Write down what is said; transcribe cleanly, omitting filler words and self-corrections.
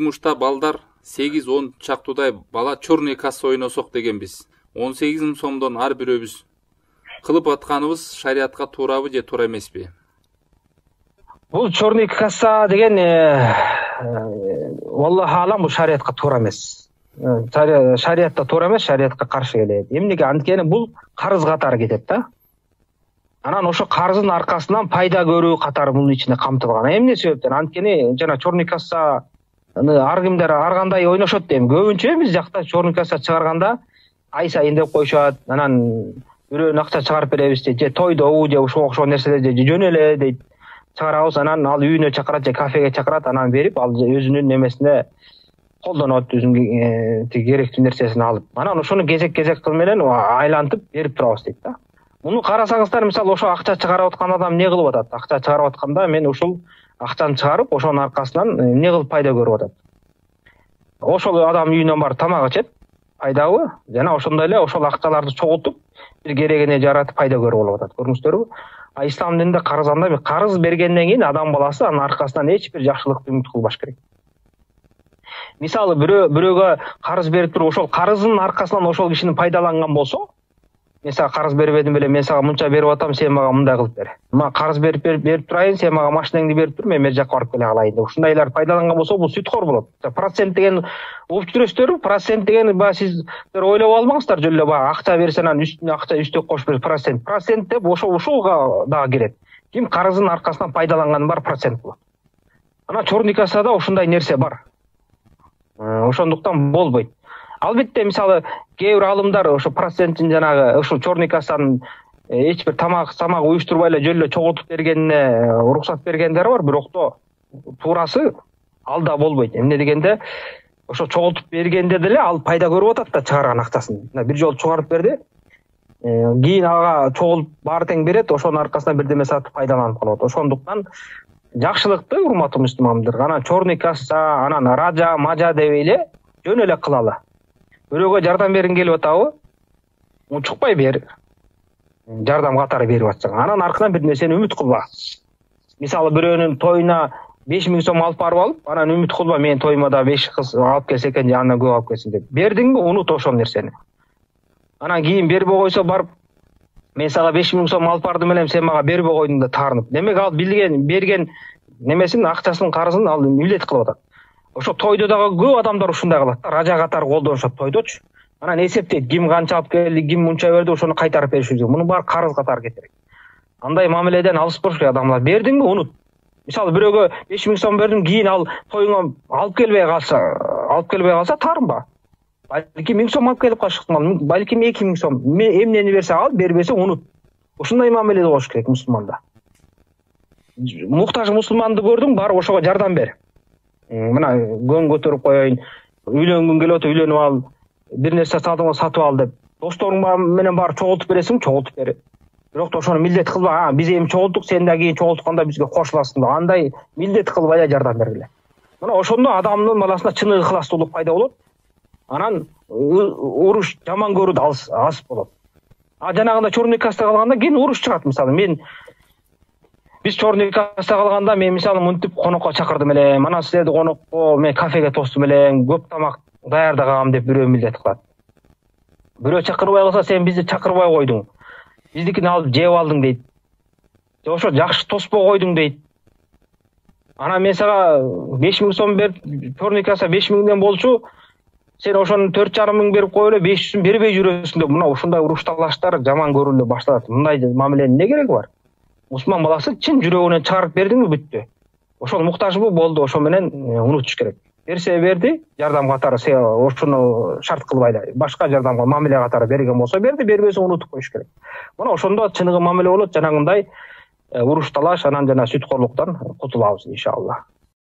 жумушта балдар 8-10 чактуудай бала черный касса ойносок дегенбиз. 18 миң сомдон ар бирөөбүз кылып атканыбыз шариатка туурабы же туура эмеспи? Бул черный касса деген Аллах алам, бул шариатка туура эмес. Шариатта туура эмес, шариатка каршы келет. Эмнеге? Анткени бул карыз катары кетет да. Анан ошо карыздын аркасынан пайда көрүү катары бунун ичинде камтылган. Эмне себептен? Анткени жана черный касса ар кимдер ар кандай ойношот дейм. Көбүнчө биз жакта черный касса чыгарганда ай сайын деп коюшат. Анан бирөөнүн акча чыгарып беребиз дейт. Же тойдобу же ошого окшогон нерселер же жөн эле дейт. Чыгарабыз, анан ал үйүнө чакырат же кафеге чакырат, анан берип ал өзүнүн немесине колдонот, өзүнүн керектүү нерсесин алып. Анан ошону кезек менен айлантып берип турабыз дейт да. Муну карасаңыздар, мисалы ошо акча чыгарып аткан адам эмне кылып атат? Акча чыгарып атканда мен ушул акчаны чыгарып, ошонун аркасынан эмне кылып пайда көрүп атат? Ошол адам үйүнөн барып тамак ичет, пайдабы? Жана ошондой эле ошол акчаларды чогултуп, бир керегине жаратып пайда көрүп алып атат. Көрдүңүздөрбү? Ислам дининде карыз андай, карыз бергенден кийин адам баласы анын аркасынан эч бир жакшылыкты үмүт кылбаш керек. Мисалы бирөөгө карыз берип туруп, ошол карыздын аркасынан ошол кишинин пайдаланган болсо, мен сага карыз бербедим беле, мен сага мынча берип атам, сен мага мындай кылып бер. Мага карыз берип турайын, сен мага машинаңды берип тур, мен бер жака барып келе калайын деп. Ушундайлар пайдаланган болсо, бул сүткор болот. Процент деген угуп жүрөсүздөр, процент деген баягы сиздер ойлоп албаңыздар, жөн эле баягы акча берсе анан үстүнө акча үстөп кошуп берип процент. Процент деп ушуга дагы кирет. Ким карыздын аркасынан пайдаланганы бар процент болот. Анан черный кассада ушундай нерсе бар. Ошондуктан болбойт. Албетте, мисалы, кээ бир алымдар ошо проценттин жанагы ушул черный кассанын эч бир тамак уюштурбай эле жөн эле чогултуп бергенине уруксат бергендер бар, бирок туурасы ал да болбойт. Эмне дегенде, ошо чогултуп бергенде деле ал пайда көрүп атат да чыгарган акчасын. Бир жолу чыгарып берди. Кийин ага чогулуп баары тең берет, ошонун аркасынан бирдеме сатып пайдаланып калат. Ошондуктан жакшылыкты, урматтуу мусулмандар, анан черный касса, анан ража, мажа дебей эле жөн эле кылалы. Бирөөгө жардам бергиң келип атабы? Учукпай бер. Жардам катары берип атсаң, анан аркынан бир нерсени үмүт кылба. Мисалы, бирөөнүн тоюна 5 миң сом алып барып алып, анан үмүт кылба, мен тоюма да 5 кыз алып келсе экен, же андан көп алып келсин деп. Бердиңби, унут ошол нерсени. Анан кийин бербей койсо барып, мен сага 5 миң сом алып бардым элем, сен мага бербей койдуң да таарынып. Демек ал берген немесин, акчасын, карызын ал милдет кылып атат. Ошо тойдо дагы көп адамдар ушундай кылат да, ража катары колдонушат тойдочу. Анан эсептейт, ким канча алып келди, ким мынча берди, ошону кайтарып бериши керек. Мунун баары карыз катары кетирет. Андай мамиледен алыс болуш керек адамдар. Бердиңби, унут. Мисалы, бирөөгө 5 миң сом бердим, кийин ал тоюңа алып келбей калса таарынба. Балки 1000 сом алып келип калыштыктан, балки 2 миң сом. Эмнени берсе ал, бербесе унут. Ушундай мамиледе болуш керек мусулманда. Муктаж мусулманды көрдүң, бар ошого жардам бер. Мына көң көтөрүп коеюн, үйлөнгүң келип атып, үйлөнүп ал, бир нерсе сатып ал деп. Досторуң менен бар чогултуп бересиң, чогултуп бер. Бирок ошону милдет кылба, биз эми чогулттук, сен да кийин чогултканда бизге кошуласың. Андай милдет кылбай эле жардам бергиле. Мына ошондо адамдын баласына чын ыхластуулук пайда болот. Анан уруш, жаман көрүү да аз болот. Жанагында черный касса калганда кийин уруш чыгат. Мисалы, биз черный касса калганда мен мисалы мынтип конокко чакырдым эле, мана силерди конокко мен кафеге тостум эле, көп тамак даярдагам деп бирөө милдет кылат. Бирөө чакырбай калса, сен бизди чакырбай койдуң, биздикини алып жеп алдың дейт. Же ошо жакшы тоспой койдуң дейт. Анан мен сага 5 миң сом берип, черный касса 5 миңден болчу, сен ошону 4,5 миң берип коюп эле 500-ün бербей жүрөсүң деп, мына ушундай уруш талаштар жаман көрүлө башталат. Мындай мамиленин эмне кереги бар? Мусулман баласы чын жүрөгүнөн чыгарып бердиңби, бүттү. Ошол муктажбы болду, ошо менен унутуш керек. Берсе берди, жардам катары ошону шарт кылбай эле. Башка жардамга мамиле катары берген болсо берди, бербесе унутуп коюш керек. Мына ошондо чыныгы мамиле болот, жанагындай уруш талаш, анан жана сүткорлуктан кутулабыз иншалла.